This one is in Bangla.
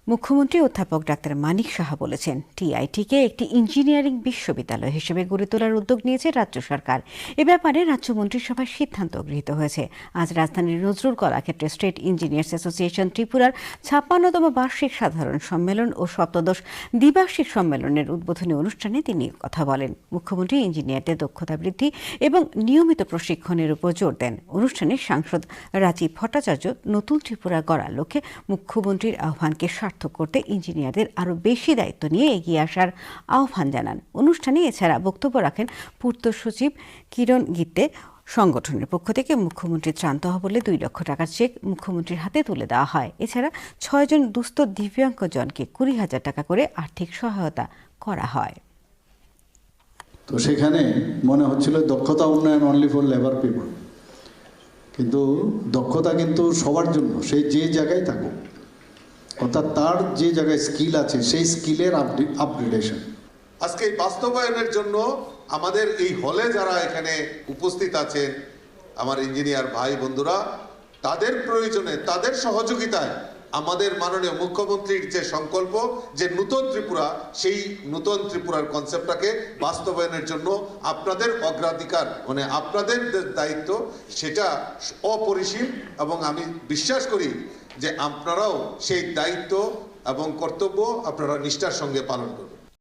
মুখ্যমন্ত্রী অধ্যাপক ডাক্তার মানিক সাহা বলেছেন, টিআইটিকে একটি ইঞ্জিনিয়ারিং বিশ্ববিদ্যালয় হিসেবে গড়ে তোলার উদ্যোগ নিয়েছে রাজ্য সরকার। এ ব্যাপারে রাজ্য মন্ত্রিসভায় সিদ্ধান্ত গৃহীত হয়েছে। আজ রাজধানীর নজরুল কলাক্ষেত্রে স্টেট ইঞ্জিনিয়ার্স অ্যাসোসিয়েশন ত্রিপুরার ৫৬তম বার্ষিক সাধারণ সম্মেলন ও সপ্তদশ দ্বিবার্ষিক সম্মেলনের উদ্বোধনী অনুষ্ঠানে তিনি কথা বলেন। মুখ্যমন্ত্রী ইঞ্জিনিয়ারদের দক্ষতা বৃদ্ধি এবং নিয়মিত প্রশিক্ষণের উপর জোর দেন। অনুষ্ঠানে সাংসদ রাজীব ভট্টাচার্য নতুন ত্রিপুরা গড়ার লক্ষ্যে মুখ্যমন্ত্রীর আহ্বানকে সার্থক করতে ইঞ্জিনিয়ারদের আরও বেশি দায়িত্ব নিয়ে এগিয়ে আসার আহ্বান জানান। অনুষ্ঠানে এছাড়া বক্তব্য রাখেন পূর্ত সচিব কিরণ গিত্তে। সংগঠনের পক্ষ থেকে মুখ্যমন্ত্রীর ত্রাণ তহবিলে ২ লক্ষ টাকার চেক মুখ্যমন্ত্রীর হাতে তুলে দেওয়া হয়। এছাড়া ৬ জন দুস্থ দিব্যাঙ্গজনকে ২০,০০০ টাকা করে আর্থিক সহায়তা করা হয়। তো সেখানে মনে হচ্ছিল দক্ষতা উন্নয়ন অনলি ফর লেবার পিপল, কিন্তু দক্ষতা কিন্তু সবার জন্য, সেই যে জায়গায় থাকুক, অর্থাৎ তার যে জায়গায় স্কিল আছে সেই স্কিলের আপগ্রেডেশন। আজকে এই বাস্তবায়নের জন্য আমাদের এই হলে যারা এখানে উপস্থিত আছেন, আমার ইঞ্জিনিয়ার ভাই বন্ধুরা, তাদের প্রয়োজনে, তাদের সহযোগিতায় আমাদের মাননীয় মুখ্যমন্ত্রীর যে সংকল্প, যে নূতন ত্রিপুরা, সেই নূতন ত্রিপুরার কনসেপ্টটাকে বাস্তবায়নের জন্য আপনাদের অগ্রাধিকার, মানে আপনাদের দায়িত্ব, সেটা অপরিসীম। এবং আমি বিশ্বাস করি যে আপনারাও সেই দায়িত্ব এবং কর্তব্য আপনারা নিষ্ঠার সঙ্গে পালন করবেন।